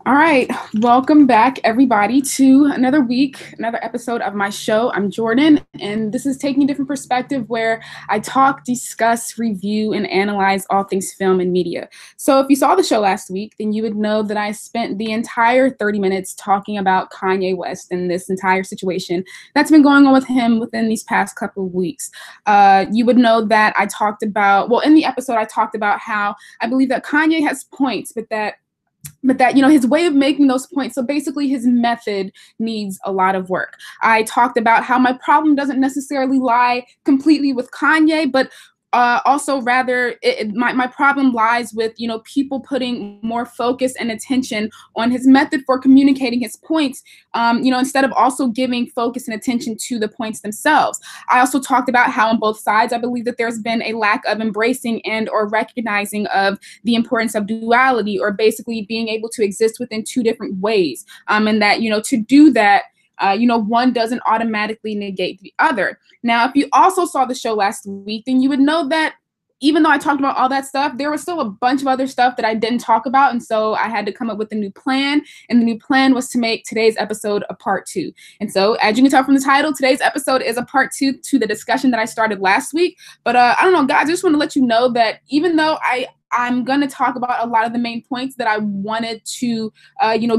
All right, welcome back everybody to another week, another episode of my show. I'm Jordan, and this is Taking a Different Perspective, where I talk, discuss, review, and analyze all things film and media. So if you saw the show last week, then you would know that I spent the entire 30 minutes talking about Kanye West and this entire situation that's been going on with him within these past couple of weeks. You would know that I talked about, well, in the episode, I talked about how I believe that Kanye has points, but that his way of making those points, so basically his method needs a lot of work. I talked about how my problem doesn't necessarily lie completely with Kanye, but also rather my problem lies with people putting more focus and attention on his method for communicating his points, instead of also giving focus and attention to the points themselves. I also talked about how on both sides I believe that there's been a lack of embracing and or recognizing of the importance of duality, or basically being able to exist within two different ways, and that to do that, one doesn't automatically negate the other. Now, if you also saw the show last week, then you would know that even though I talked about all that stuff, there was still a bunch of other stuff that I didn't talk about. And so I had to come up with a new plan. And the new plan was to make today's episode a part 2. And so as you can tell from the title, today's episode is a part 2 to the discussion that I started last week. But I don't know, guys, I just want to let you know that even though I'm going to talk about a lot of the main points that I wanted to,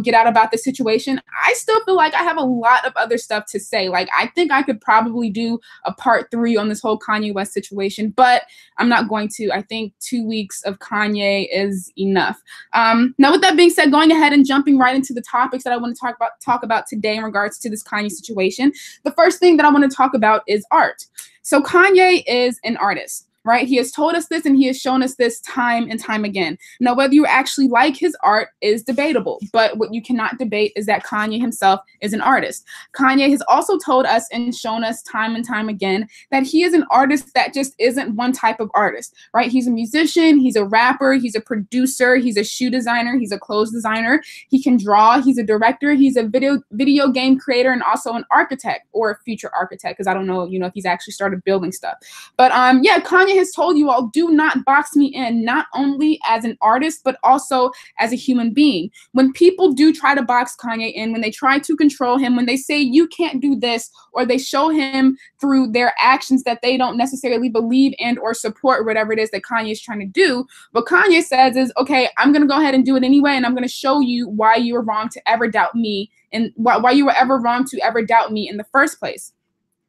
get out about the situation, I still feel like I have a lot of other stuff to say. Like, I think I could probably do a part 3 on this whole Kanye West situation, but I'm not going to. I think 2 weeks of Kanye is enough. Now, with that being said, going ahead and jumping right into the topics that I want to talk about today in regards to this Kanye situation, the first thing that I want to talk about is art. So Kanye is an artist, right? He has told us this and he has shown us this time and time again. Now, whether you actually like his art is debatable, but what you cannot debate is that Kanye himself is an artist. Kanye has also told us and shown us time and time again that he is an artist that just isn't one type of artist, right? He's a musician, he's a rapper, he's a producer, he's a shoe designer, he's a clothes designer, he can draw, he's a director, he's a video game creator, and also an architect, or a future architect, because I don't know, if he's actually started building stuff. But yeah, Kanye has told you all, do not box me in, not only as an artist, but also as a human being. When people do try to box Kanye in, when they try to control him, when they say you can't do this, or they show him through their actions that they don't necessarily believe and or support whatever it is that Kanye is trying to do, what Kanye says is, okay, I'm going to go ahead and do it anyway, and I'm going to show you why you were wrong to ever doubt me, and why you were ever wrong to ever doubt me in the first place.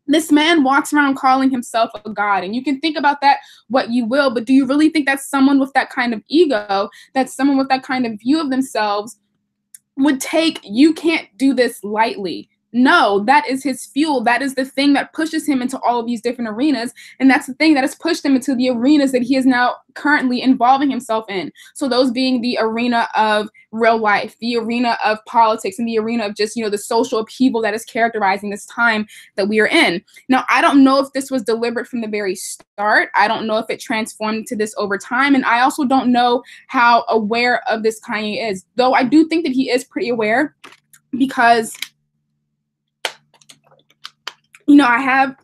This man walks around calling himself a god, and you can think about that what you will, but do you really think that someone with that kind of ego, that someone with that kind of view of themselves would take, you can't do this lightly? No, that is his fuel. That is the thing that pushes him into all of these different arenas. And that's the thing that has pushed him into the arenas that he is now currently involving himself in. So those being the arena of real life, the arena of politics, and the arena of just, the social upheaval that is characterizing this time that we are in. Now, I don't know if this was deliberate from the very start. I don't know if it transformed to this over time. And I also don't know how aware of this Kanye is, though I do think that he is pretty aware, because I have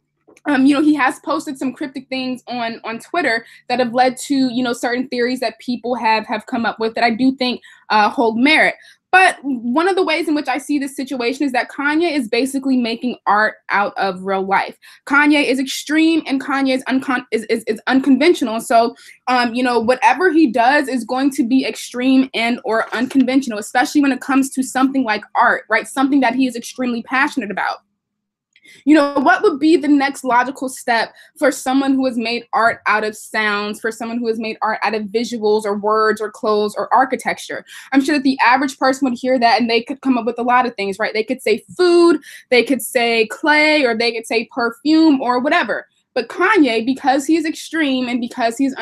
he has posted some cryptic things on Twitter that have led to, certain theories that people have come up with that I do think hold merit. But one of the ways in which I see this situation is that Kanye is basically making art out of real life. Kanye is extreme and Kanye is unconventional. So, whatever he does is going to be extreme and or unconventional, especially when it comes to something like art, right? Something that he is extremely passionate about. What would be the next logical step for someone who has made art out of sounds, for someone who has made art out of visuals or words or clothes or architecture? I'm sure that the average person would hear that and they could come up with a lot of things, right? They could say food, they could say clay, or they could say perfume or whatever. But Kanye, because he is extreme and because he is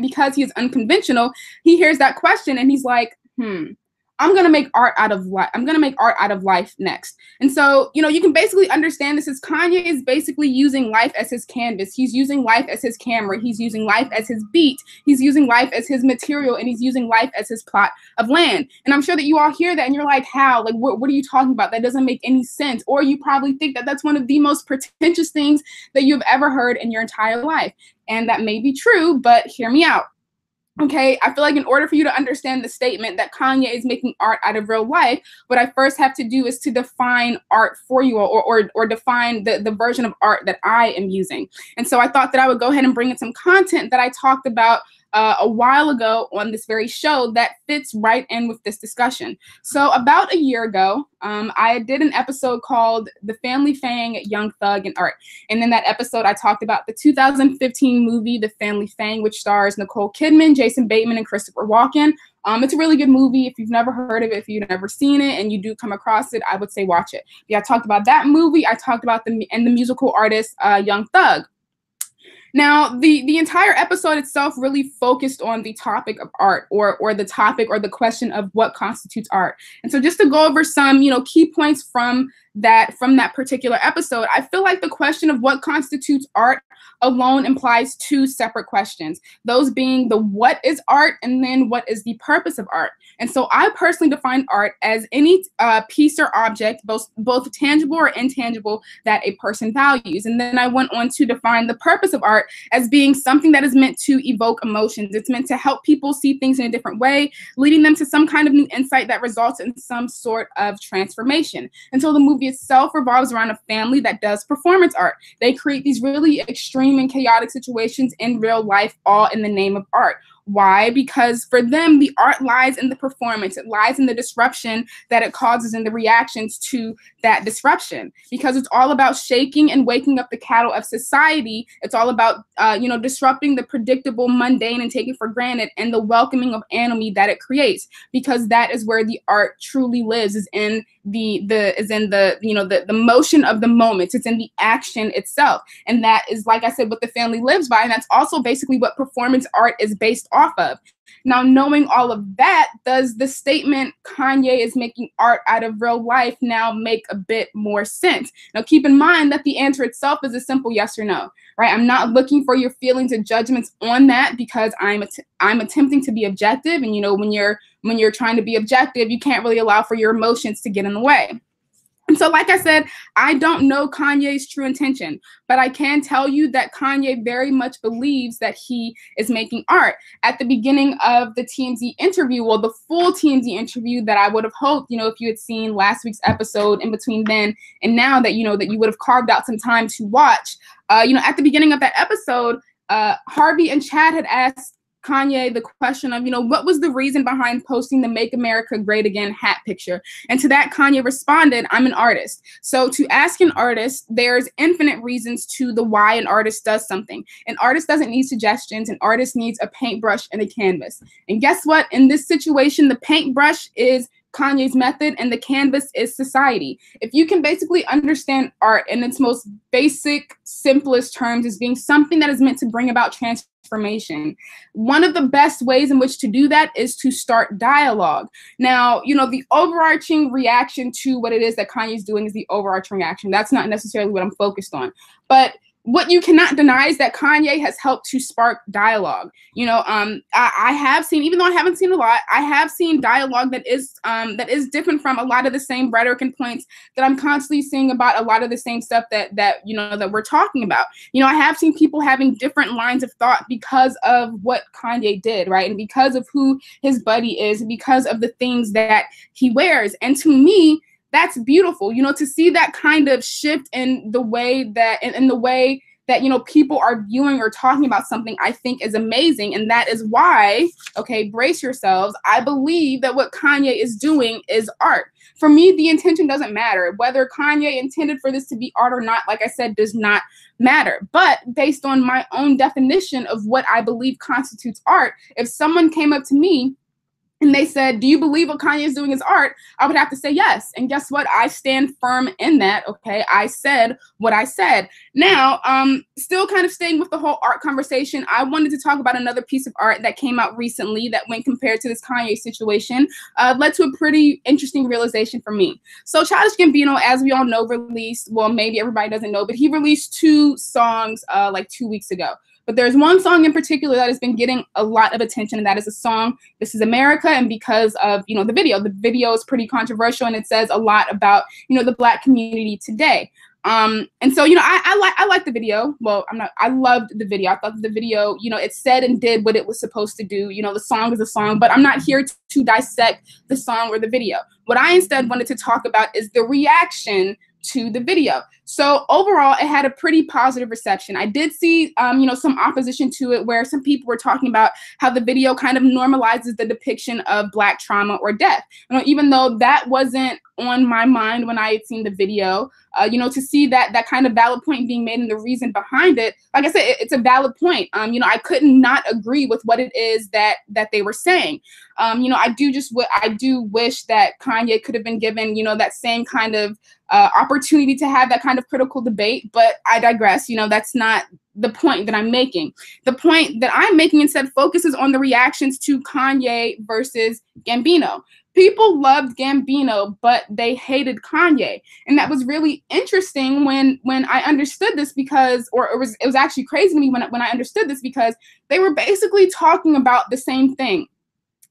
because he is unconventional, he hears that question and he's like, I'm going to make art out of life. I'm going to make art out of life next. And so, you can basically understand this as Kanye is basically using life as his canvas. He's using life as his camera. He's using life as his beat. He's using life as his material, and he's using life as his plot of land. And I'm sure that you all hear that and you're like, how? Like, what are you talking about? That doesn't make any sense. Or you probably think that that's one of the most pretentious things that you've ever heard in your entire life. And that may be true, but hear me out. Okay, I feel like in order for you to understand the statement that Kanye is making art out of real life, what I first have to do is to define art for you, or define the version of art that I am using. And so I thought that I would go ahead and bring in some content that I talked about a while ago on this very show that fits right in with this discussion. So about a year ago, I did an episode called The Family Fang, Young Thug, and Art. And in that episode, I talked about the 2015 movie, The Family Fang, which stars Nicole Kidman, Jason Bateman, and Christopher Walken. It's a really good movie. If you've never heard of it, if you've never seen it, and you do come across it, I would say watch it. Yeah, I talked about that movie. I talked about the musical artist, Young Thug. Now, the entire episode itself really focused on the topic of art, or the topic or the question of what constitutes art. And so just to go over some, key points from that particular episode, I feel like the question of what constitutes art alone implies two separate questions, those being the what is art and then what is the purpose of art. And so I personally define art as any piece or object, both tangible or intangible, that a person values. And then I went on to define the purpose of art as being something that is meant to evoke emotions. It's meant to help people see things in a different way, leading them to some kind of new insight that results in some sort of transformation. And so the movie itself revolves around a family that does performance art. They create these really extreme and chaotic situations in real life, all in the name of art. Why? Because for them, the art lies in the performance. It lies in the disruption that it causes and the reactions to that disruption. Because it's all about shaking and waking up the cattle of society. It's all about, disrupting the predictable, mundane, and taken for granted, and the welcoming of enemy that it creates. Because that is where the art truly lives, is in the motion of the moment. It's in the action itself. And that is, like I said, what the family lives by. And that's also basically what performance art is based off of. Now, knowing all of that, does the statement Kanye is making art out of real life now make a bit more sense? Now, keep in mind that the answer itself is a simple yes or no, right? I'm not looking for your feelings and judgments on that, because I'm attempting to be objective. And, when you're trying to be objective, you can't really allow for your emotions to get in the way. And so, like I said, I don't know Kanye's true intention, but I can tell you that Kanye very much believes that he is making art. At the beginning of the TMZ interview, well, the full TMZ interview that I would have hoped, if you had seen last week's episode in between then and now, that, that you would have carved out some time to watch. At the beginning of that episode, Harvey and Chad had asked Kanye the question of, what was the reason behind posting the Make America Great Again hat picture? And to that, Kanye responded, I'm an artist. So to ask an artist, there's infinite reasons to the why an artist does something. An artist doesn't need suggestions. An artist needs a paintbrush and a canvas. And guess what? In this situation, the paintbrush is Kanye's method and the canvas is society. If you can basically understand art in its most basic, simplest terms as being something that is meant to bring about transformation, one of the best ways in which to do that is to start dialogue. Now, the overarching reaction to what it is that Kanye's doing is the overarching reaction. That's not necessarily what I'm focused on. But what you cannot deny is that Kanye has helped to spark dialogue. I have seen, even though I haven't seen a lot, I have seen dialogue that is different from a lot of the same rhetoric and points that I'm constantly seeing about a lot of the same stuff that we're talking about. I have seen people having different lines of thought because of what Kanye did, right? And because of who his buddy is, and because of the things that he wears. And to me, that's beautiful, to see that kind of shift in the way that, people are viewing or talking about something, I think is amazing. And that is why, okay, brace yourselves, I believe that what Kanye is doing is art. For me, the intention doesn't matter. Whether Kanye intended for this to be art or not, like I said, does not matter. But based on my own definition of what I believe constitutes art, if someone came up to me and they said, do you believe what Kanye is doing is art? I would have to say yes. And guess what? I stand firm in that, okay? I said what I said. Now, still kind of staying with the whole art conversation, I wanted to talk about another piece of art that came out recently that, when compared to this Kanye situation, led to a pretty interesting realization for me. So Childish Gambino, as we all know, released, well, maybe everybody doesn't know, but he released 2 songs like 2 weeks ago. But there's one song in particular that has been getting a lot of attention, and that is a song, This Is America. And because of, the video is pretty controversial, and it says a lot about, the Black community today. And so, I like the video. Well, I loved the video. I thought the video, it said and did what it was supposed to do. The song is a song, but I'm not here to dissect the song or the video. What I instead wanted to talk about is the reaction to the video. So overall, it had a pretty positive reception. I did see, some opposition to it, where some people were talking about how the video kind of normalizes the depiction of Black trauma or death. Even though that wasn't on my mind when I had seen the video, to see that kind of valid point being made and the reason behind it, like I said, it's a valid point. I could not agree with what it is that they were saying. I do wish that Kanye could have been given, that same kind of opportunity to have that kind of critical debate, but I digress. That's not the point that I'm making. The point that I'm making instead focuses on the reactions to Kanye versus Gambino. People loved Gambino, but they hated Kanye. And that was really interesting when I understood this, because, or it was actually crazy to me when I understood this, because they were basically talking about the same thing.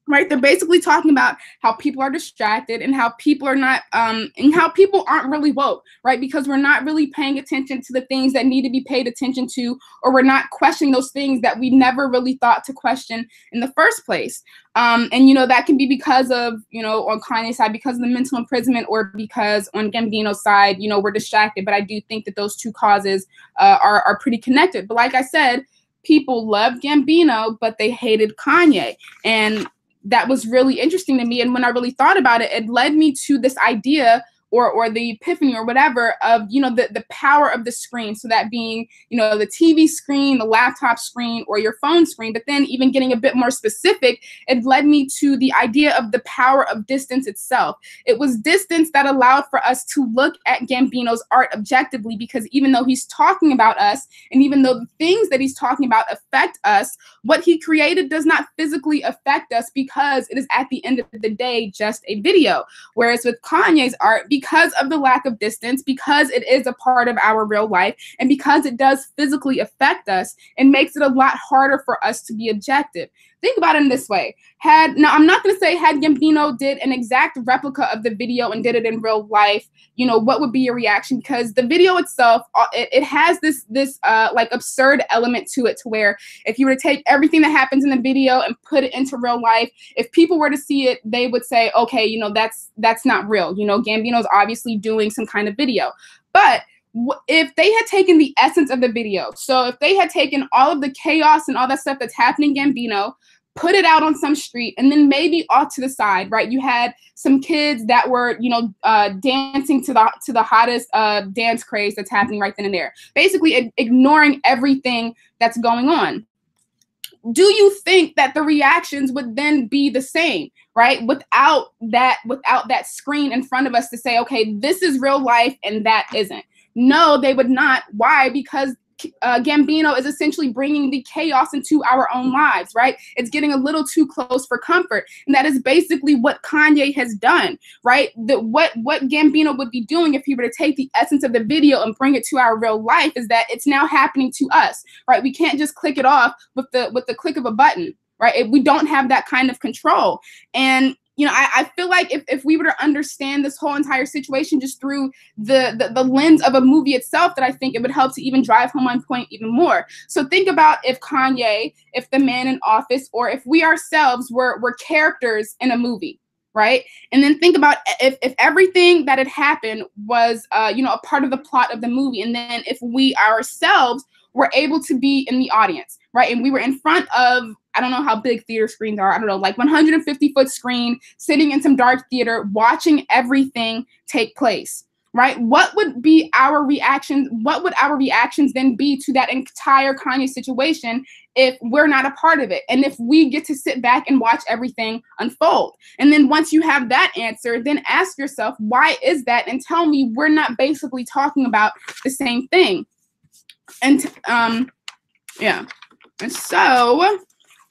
Right, they're basically talking about how people are distracted and how people are not, and how people aren't really woke, right? Because we're not really paying attention to the things that need to be paid attention to, or we're not questioning those things that we never really thought to question in the first place. And that can be because of, on Kanye's side, because of the mental imprisonment, or because on Gambino's side, we're distracted. But I do think that those two causes are pretty connected. But like I said, people loved Gambino, but they hated Kanye, and that was really interesting to me. And when I really thought about it, it led me to this idea, or the epiphany, or whatever, of the power of the screen. So that being the TV screen, the laptop screen, or your phone screen. But then, even getting a bit more specific, it led me to the idea of the power of distance itself. It was distance that allowed for us to look at Gambino's art objectively, because even though he's talking about us, and even though the things that he's talking about affect us, what he created does not physically affect us, because it is, at the end of the day, just a video. Whereas with Kanye's art, because of the lack of distance, because it is a part of our real life, and because it does physically affect us, it makes it a lot harder for us to be objective. Think about it in this way. Now, I'm not going to say had Gambino did an exact replica of the video and did it in real life, what would be your reaction? Because the video itself, it has this like absurd element to it, to where if you were to take everything that happens in the video and put it into real life, if people were to see it, they would say, okay, that's not real. Gambino's obviously doing some kind of video. But if they had taken the essence of the video, so if they had taken all of the chaos and all that stuff that's happening in Gambino, put it out on some street, and then maybe off to the side, right? You had some kids that were, dancing to the hottest dance craze that's happening right then and there, basically ignoring everything that's going on. Do you think that the reactions would then be the same, right? Without that screen in front of us to say, okay, this is real life and that isn't. No, they would not. Why? Because Gambino is essentially bringing the chaos into our own lives, right? It's getting a little too close for comfort. And that is basically what Kanye has done, right? What Gambino would be doing if he were to take the essence of the video and bring it to our real life is that it's now happening to us, right? We can't just click it off with the click of a button, right? We don't have that kind of control. And I feel like if we were to understand this whole entire situation just through the lens of a movie itself, that I think it would help to even drive home my point even more. So think about if Kanye, if the man in office, or if we ourselves were characters in a movie, right? And then think about if everything that had happened was, a part of the plot of the movie. And then if we ourselves were able to be in the audience, right? And we were in front of, I don't know how big theater screens are. I don't know, like 150-foot screen, sitting in some dark theater, watching everything take place, right? What would be our reactions? What would our reactions then be to that entire Kanye situation if we're not a part of it? And if we get to sit back and watch everything unfold? And then once you have that answer, then ask yourself, why is that? And tell me we're not basically talking about the same thing. And yeah. And so,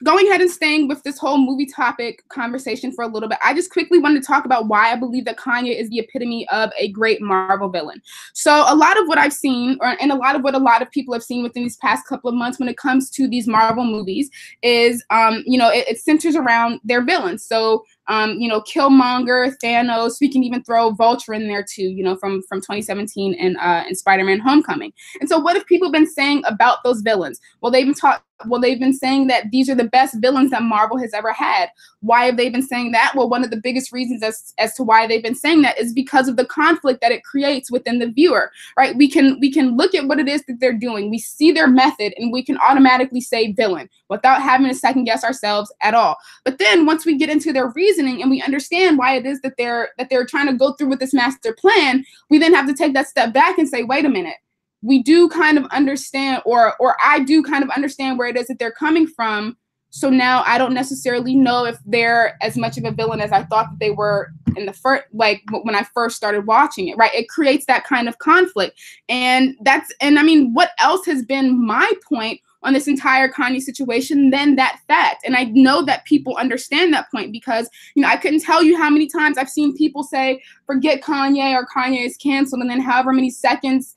going ahead and staying with this whole movie topic conversation for a little bit, I just quickly wanted to talk about why I believe that Kanye is the epitome of a great Marvel villain. So a lot of what I've seen, and a lot of what a lot of people have seen within these past couple of months when it comes to these Marvel movies is, it centers around their villains. So, Killmonger, Thanos, we can even throw Vulture in there too, from 2017 and Spider-Man Homecoming. And so what have people been saying about those villains? Well, they've been saying that these are the best villains that Marvel has ever had. Why have they been saying that? Well, one of the biggest reasons as to why they've been saying that is because of the conflict that it creates within the viewer, right? We can look at what it is that they're doing. We see their method and we can automatically say villain without having to second guess ourselves at all. But then once we get into their reasoning and we understand why it is that they're trying to go through with this master plan, we then have to take that step back and say, wait a minute. We do kind of understand, or I do kind of understand where it is that they're coming from. So now I don't necessarily know if they're as much of a villain as I thought that they were in the first, like when I first started watching it, right? It creates that kind of conflict. And I mean, what else has been my point on this entire Kanye situation than that fact? And I know that people understand that point because, I couldn't tell you how many times I've seen people say, forget Kanye, or Kanye is canceled. And then however many seconds,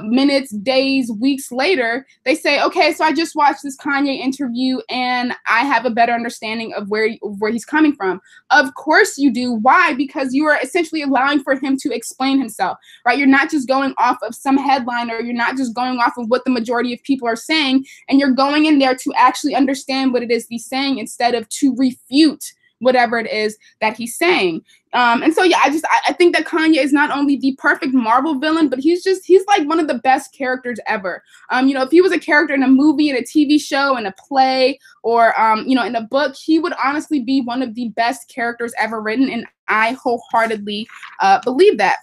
minutes, days, weeks later, they say, okay, so I just watched this Kanye interview and I have a better understanding of where he's coming from. Of course you do. Why? Because you are essentially allowing for him to explain himself, right? You're not just going off of some headline, or you're not just going off of what the majority of people are saying, and you're going in there to actually understand what it is he's saying instead of to refute whatever it is that he's saying. And so, yeah, I think that Kanye is not only the perfect Marvel villain, but he's like one of the best characters ever. If he was a character in a movie, in a TV show, in a play, or, in a book, he would honestly be one of the best characters ever written. And I wholeheartedly believe that.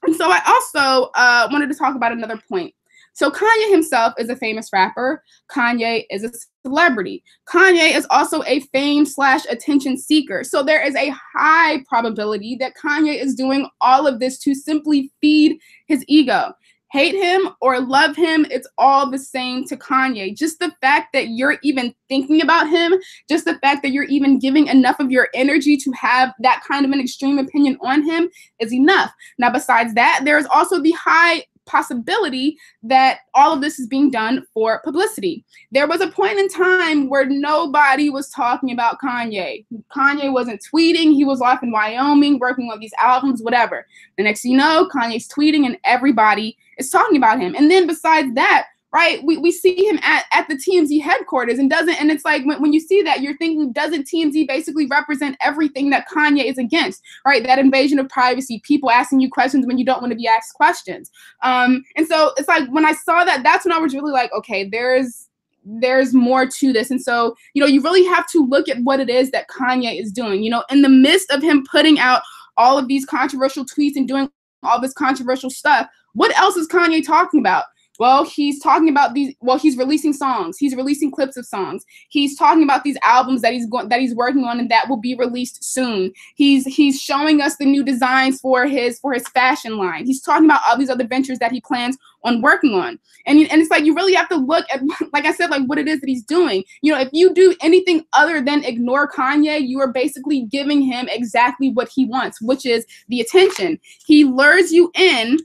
And so I also wanted to talk about another point. So Kanye himself is a famous rapper. Kanye is a celebrity. Kanye is also a fame/attention seeker. So there is a high probability that Kanye is doing all of this to simply feed his ego. Hate him or love him, it's all the same to Kanye. Just the fact that you're even thinking about him, just the fact that you're even giving enough of your energy to have that kind of an extreme opinion on him is enough. Now, besides that, there is also the high possibility that all of this is being done for publicity. There was a point in time where nobody was talking about Kanye. Kanye wasn't tweeting. He was off in Wyoming working on these albums, whatever. The next thing you know, Kanye's tweeting and everybody is talking about him. And then besides that, right, we see him at the TMZ headquarters, and it's like when you see that, you're thinking, doesn't TMZ basically represent everything that Kanye is against, right? That invasion of privacy, people asking you questions when you don't want to be asked questions. And so it's like when I saw that, that's when I was really like, okay, there's more to this. And so, you really have to look at what it is that Kanye is doing, in the midst of him putting out all of these controversial tweets and doing all this controversial stuff. What else is Kanye talking about? Well, he's talking about these. Well, he's releasing songs. He's releasing clips of songs. He's talking about these albums that he's working on and that will be released soon. He's showing us the new designs for his fashion line. He's talking about all these other ventures that he plans on working on. And it's like you really have to look at, like I said, like what it is that he's doing. You know, if you do anything other than ignore Kanye, you are basically giving him exactly what he wants, which is the attention. He lures you in.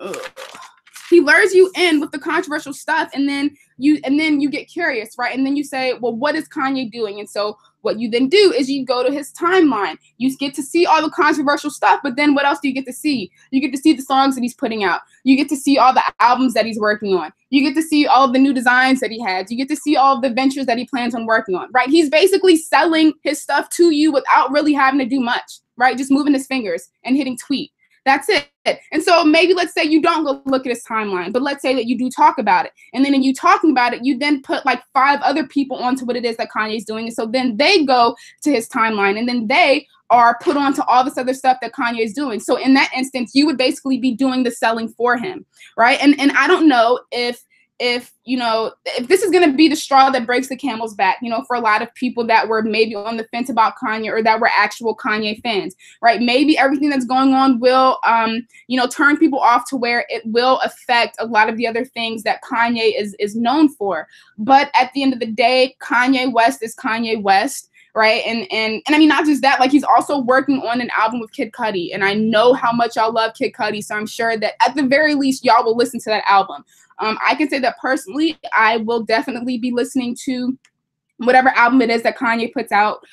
Ugh. He lures you in with the controversial stuff, and then you get curious, right? And then you say, well, what is Kanye doing? And so what you then do is you go to his timeline. You get to see all the controversial stuff, but then what else do you get to see? You get to see the songs that he's putting out. You get to see all the albums that he's working on. You get to see all of the new designs that he has. You get to see all of the ventures that he plans on working on, right? He's basically selling his stuff to you without really having to do much, right? Just moving his fingers and hitting tweet. That's it. And so maybe let's say you don't go look at his timeline, but let's say that you do talk about it. And then in you talking about it, you then put like 5 other people onto what it is that Kanye's doing. And so then they go to his timeline and then they are put onto all this other stuff that Kanye is doing. So in that instance, you would basically be doing the selling for him, right? And I don't know if you know, if this is going to be the straw that breaks the camel's back, you know, for a lot of people that were maybe on the fence about Kanye or that were actual Kanye fans, right? Maybe everything that's going on will, you know, turn people off to where it will affect a lot of the other things that Kanye is known for. But at the end of the day, Kanye West is Kanye West. Right. And I mean, not just that, like he's also working on an album with Kid Cudi. And I know how much y'all love Kid Cudi. So I'm sure that at the very least, y'all will listen to that album. I can say that personally, I will definitely be listening to whatever album it is that Kanye puts out,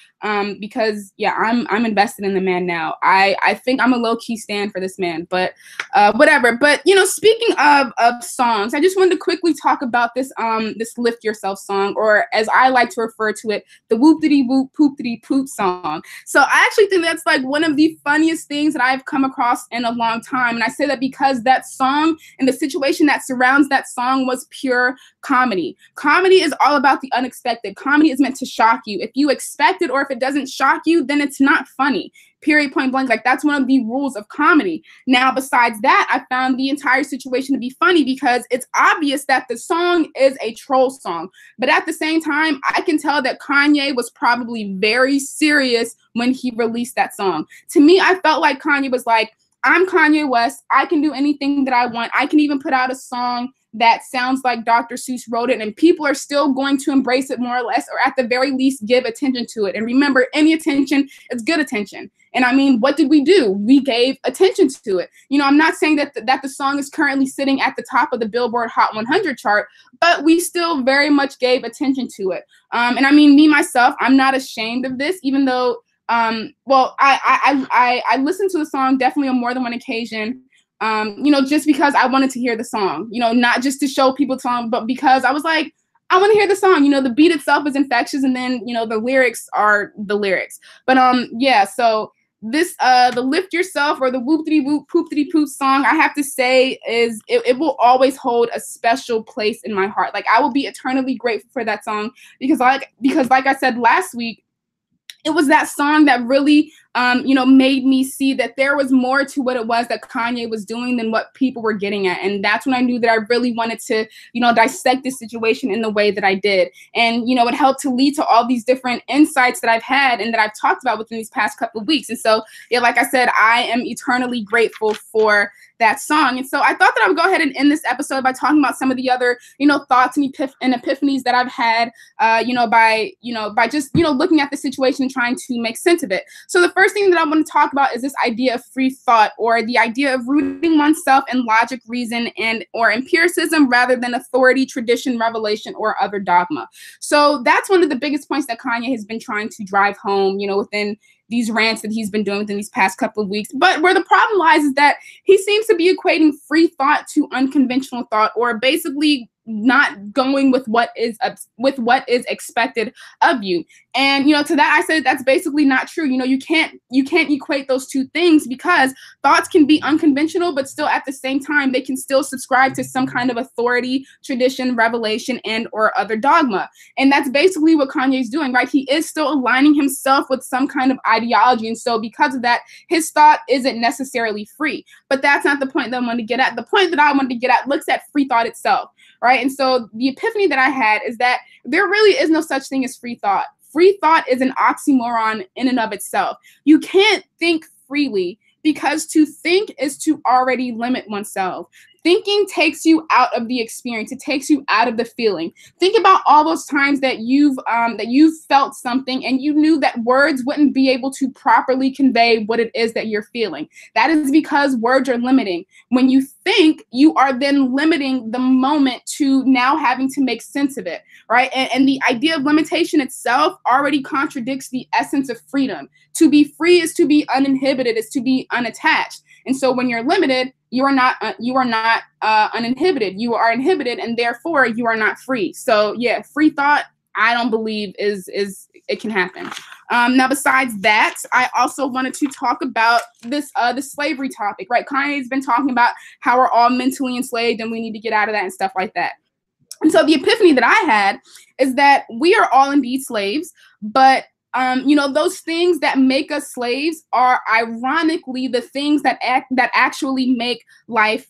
because yeah, I'm invested in the man now. I think I'm a low-key stan for this man, but whatever. But you know, speaking of songs, I just wanted to quickly talk about this this Lift Yourself song, or as I like to refer to it, the whoop-diddy whoop poop-diddy poop song. So I actually think that's like one of the funniest things that I've come across in a long time. And I say that because that song and the situation that surrounds that song was pure comedy. Comedy is all about the unexpected. Comedy is meant to shock you. If you expect it or if it doesn't shock you, then it's not funny. Period, point blank. Like that's one of the rules of comedy. Now, besides that, I found the entire situation to be funny because it's obvious that the song is a troll song. But at the same time, I can tell that Kanye was probably very serious when he released that song. To me, I felt like Kanye was like, I'm Kanye West. I can do anything that I want. I can even put out a song that sounds like Dr. Seuss wrote it, and people are still going to embrace it more or less, or at the very least give attention to it. And remember, any attention is good attention. And I mean, what did we do? We gave attention to it. You know, I'm not saying that the song is currently sitting at the top of the Billboard Hot 100 chart, but we still very much gave attention to it. And I mean, me, myself, I'm not ashamed of this, even though, well, I listened to the song definitely on more than one occasion. You know, just because I wanted to hear the song, you know, not just to show people the song, but because I was like, I want to hear the song. You know, the beat itself is infectious, and then, you know, the lyrics are the lyrics. But yeah, so this the Lift Yourself or the whoop-diddy whoop poop-diddy poop song, I have to say is it will always hold a special place in my heart. Like I will be eternally grateful for that song because like I said last week, it was that song that really, you know, made me see that there was more to what it was that Kanye was doing than what people were getting at. And that's when I knew that I really wanted to, you know, dissect this situation in the way that I did. And, you know, it helped to lead to all these different insights that I've had and that I've talked about within these past couple of weeks. And so, yeah, like I said, I am eternally grateful for that song. And so I thought that I would go ahead and end this episode by talking about some of the other, you know, thoughts and epiphanies that I've had, you know, by just, you know, looking at the situation and trying to make sense of it. So the first thing that I want to talk about is this idea of free thought, or the idea of rooting oneself in logic, reason, and or empiricism rather than authority, tradition, revelation, or other dogma. So that's one of the biggest points that Kanye has been trying to drive home, you know, within these rants that he's been doing within these past couple of weeks. But where the problem lies is that he seems to be equating free thought to unconventional thought, or basically not going with what is expected of you. And to that I said that's basically not true. You can't equate those two things, because thoughts can be unconventional, but still at the same time they can still subscribe to some kind of authority, tradition, revelation, and or other dogma. And that's basically what Kanye's doing, right? He is still aligning himself with some kind of ideology, and so because of that, his thought isn't necessarily free. But that's not the point that I wanted to get at. The point that I wanted to get at looks at free thought itself, right? And so the epiphany that I had is that there really is no such thing as free thought. Free thought is an oxymoron in and of itself. You can't think freely, because to think is to already limit oneself. Thinking takes you out of the experience. It takes you out of the feeling. Think about all those times that you've felt something and you knew that words wouldn't be able to properly convey what it is that you're feeling. That is because words are limiting. When you think, you are then limiting the moment to now having to make sense of it, right? And the idea of limitation itself already contradicts the essence of freedom. To be free is to be uninhibited, is to be unattached. And so when you're limited, you are not uninhibited. You are inhibited, and therefore you are not free. So yeah, free thought, I don't believe is it can happen. Now, besides that, I also wanted to talk about this the slavery topic, right? Kanye's been talking about how we're all mentally enslaved and we need to get out of that and stuff like that. And so the epiphany that I had is that we are all indeed slaves, but those things that make us slaves are ironically the things that actually make life.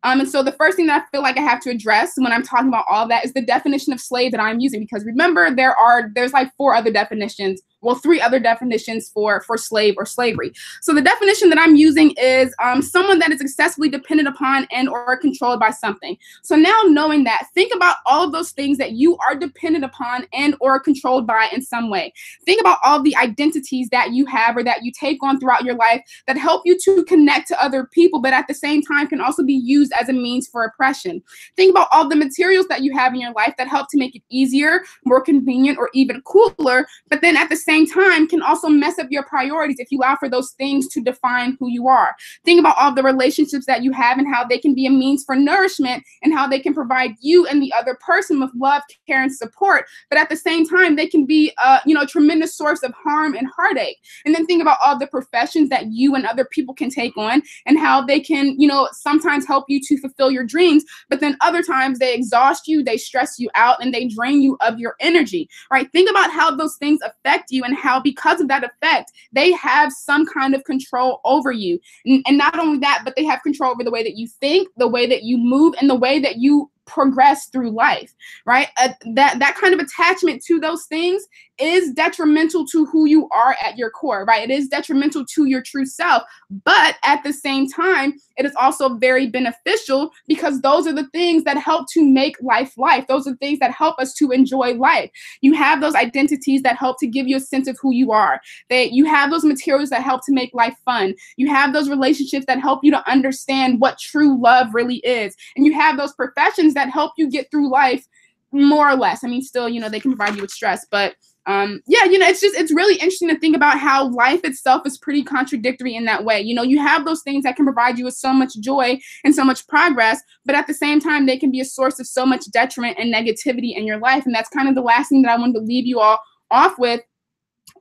And so the first thing that I feel like I have to address when I'm talking about all that is the definition of slave that I'm using, because remember there's like 4 other definitions. Well, 3 other definitions for slave or slavery. So the definition that I'm using is someone that is excessively dependent upon and or controlled by something. So now knowing that, think about all of those things that you are dependent upon and or controlled by in some way. Think about all the identities that you have or that you take on throughout your life that help you to connect to other people, but at the same time can also be used as a means for oppression. Think about all the materials that you have in your life that help to make it easier, more convenient, or even cooler, but then at the same time can also mess up your priorities if you allow for those things to define who you are. Think about all the relationships that you have and how they can be a means for nourishment and how they can provide you and the other person with love, care, and support, but at the same time they can be a tremendous source of harm and heartache. And then think about all the professions that you and other people can take on and how they can sometimes help you to fulfill your dreams, but then other times they exhaust you, they stress you out, and they drain you of your energy, right? Think about how those things affect you and how because of that effect, they have some kind of control over you. And not only that, but they have control over the way that you think, the way that you move, and the way that you progress through life, right? That kind of attachment to those things is detrimental to who you are at your core, right? It is detrimental to your true self, but at the same time, it is also very beneficial because those are the things that help to make life. Those are the things that help us to enjoy life. You have those identities that help to give you a sense of who you are. You have those materials that help to make life fun. You have those relationships that help you to understand what true love really is. And you have those professions that help you get through life more or less. I mean, still, they can provide you with stress, but it's really interesting to think about how life itself is pretty contradictory in that way. You have those things that can provide you with so much joy and so much progress, but at the same time, they can be a source of so much detriment and negativity in your life. And that's kind of the last thing that I wanted to leave you all off with,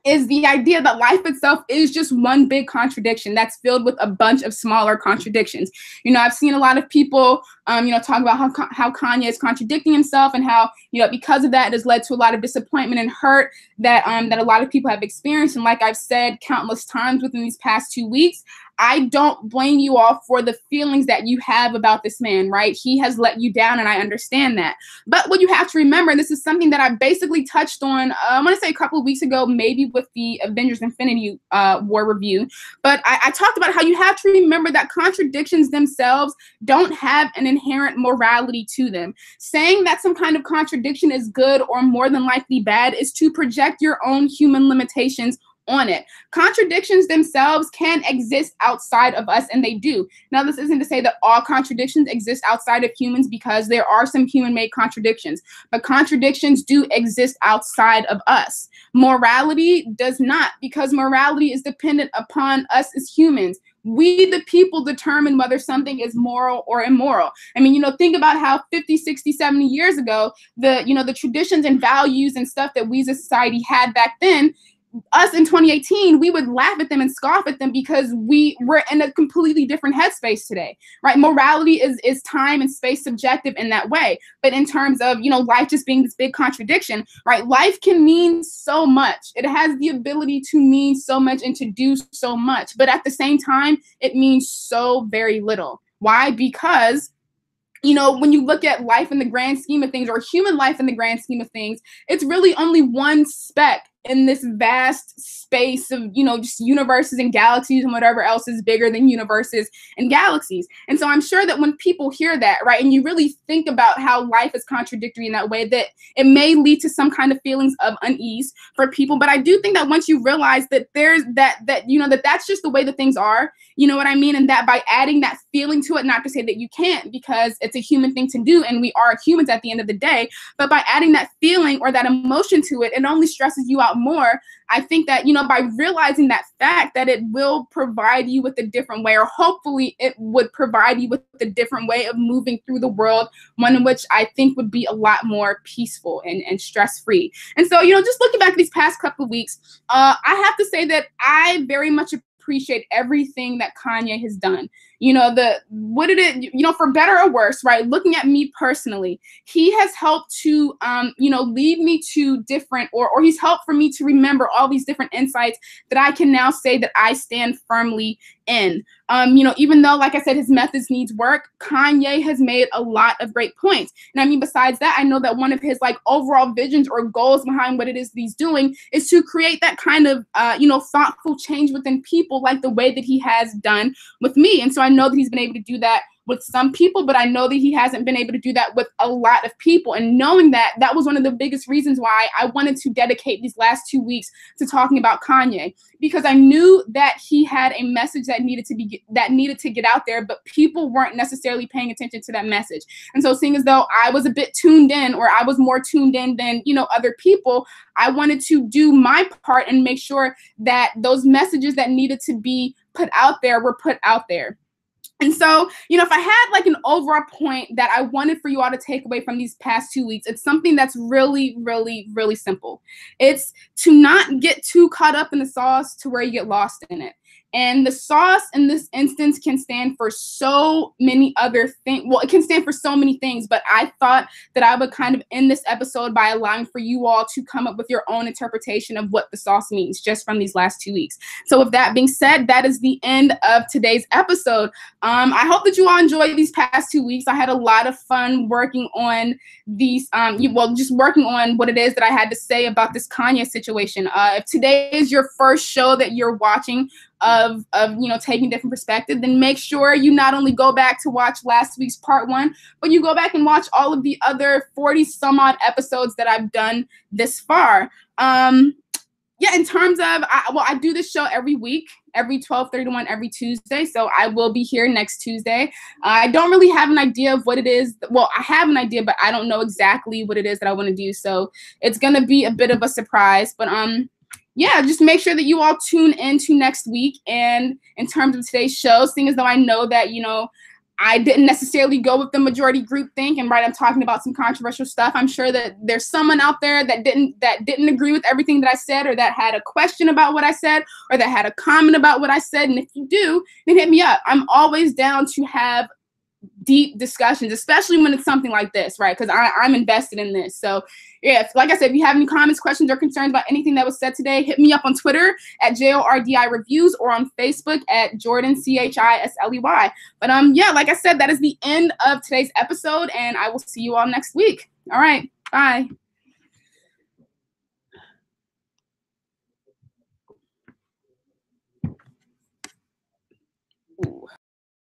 is the idea that life itself is just one big contradiction that's filled with a bunch of smaller contradictions. I've seen a lot of people, talk about how Kanye is contradicting himself and how, because of that, it has led to a lot of disappointment and hurt that a lot of people have experienced. And like I've said countless times within these past 2 weeks, I don't blame you all for the feelings that you have about this man, right? He has let you down, and I understand that. But what you have to remember, and this is something that I basically touched on, I want to say a couple of weeks ago, maybe with the Avengers Infinity War review, but I talked about how you have to remember that contradictions themselves don't have an inherent morality to them. Saying that some kind of contradiction is good or more than likely bad is to project your own human limitations on it. Contradictions themselves can exist outside of us, and they do. Now, this isn't to say that all contradictions exist outside of humans, because there are some human-made contradictions, but contradictions do exist outside of us. Morality does not, because morality is dependent upon us as humans. We, the people, determine whether something is moral or immoral. I mean, think about how 50, 60, 70 years ago, the traditions and values and stuff that we as a society had back then, us in 2018, we would laugh at them and scoff at them because we're in a completely different headspace today, right? Morality is time and space subjective in that way. But in terms of, life just being this big contradiction, right? Life can mean so much. It has the ability to mean so much and to do so much. But at the same time, it means so very little. Why? Because when you look at life in the grand scheme of things, or human life in the grand scheme of things, it's really only one speck in this vast space of, just universes and galaxies and whatever else is bigger than universes and galaxies. And so I'm sure that when people hear that, right, and you really think about how life is contradictory in that way, that it may lead to some kind of feelings of unease for people. But I do think that once you realize that there's that's just the way that things are, you know what I mean? And that by adding that feeling to it, not to say that you can't, because it's a human thing to do and we are humans at the end of the day, but by adding that feeling or that emotion to it, it only stresses you out more. I think that, by realizing that fact, that it will provide you with a different way, or hopefully it would provide you with a different way of moving through the world, one in which I think would be a lot more peaceful and stress-free. And so, just looking back these past couple of weeks, I have to say that I very much appreciate everything that Kanye has done. For better or worse, right? Looking at me personally, he has helped to, lead me to different, or he's helped for me to remember all these different insights that I can now say that I stand firmly in. Even though, like I said, his methods needs work, Kanye has made a lot of great points. And I mean, besides that, I know that one of his overall visions or goals behind what it is that he's doing is to create that kind of, thoughtful change within people, like the way that he has done with me. And so I know that he's been able to do that with some people, but I know that he hasn't been able to do that with a lot of people. And knowing that, that was one of the biggest reasons why I wanted to dedicate these last 2 weeks to talking about Kanye, because I knew that he had a message that needed to get out there, but people weren't necessarily paying attention to that message. And so, seeing as though I was a bit tuned in, or I was more tuned in than other people, I wanted to do my part and make sure that those messages that needed to be put out there were put out there. And so, if I had an overall point that I wanted for you all to take away from these past 2 weeks, it's something that's really, really, really simple. It's to not get too caught up in the sauce to where you get lost in it. And the sauce in this instance can stand for so many other things. Well, it can stand for so many things, but I thought that I would kind of end this episode by allowing for you all to come up with your own interpretation of what the sauce means just from these last 2 weeks. So with that being said, that is the end of today's episode. I hope that you all enjoyed these past 2 weeks. I had a lot of fun working on these, just working on what it is that I had to say about this Kanye situation. If today is your first show that you're watching of taking different perspective, then make sure you not only go back to watch last week's part 1, but you go back and watch all of the other 40 some odd episodes that I've done this far. In terms of, I do this show every week, every 12:30 to 1 every Tuesday. So I will be here next Tuesday. I don't really have an idea of what it is. Well, I have an idea, but I don't know exactly what it is that I want to do. So it's going to be a bit of a surprise, but just make sure that you all tune into next week. And in terms of today's show, seeing as though I know that, I didn't necessarily go with the majority group think, and I'm talking about some controversial stuff. I'm sure that there's someone out there that didn't agree with everything that I said, or that had a question about what I said, or that had a comment about what I said. And if you do, then hit me up. I'm always down to have deep discussions, especially when it's something like this, right? Because I'm invested in this. So yeah, like I said, if you have any comments, questions, or concerns about anything that was said today, hit me up on Twitter at JORDI Reviews, or on Facebook at Jordan CHISLEY. But like I said, that is the end of today's episode, and I will see you all next week. All right, bye.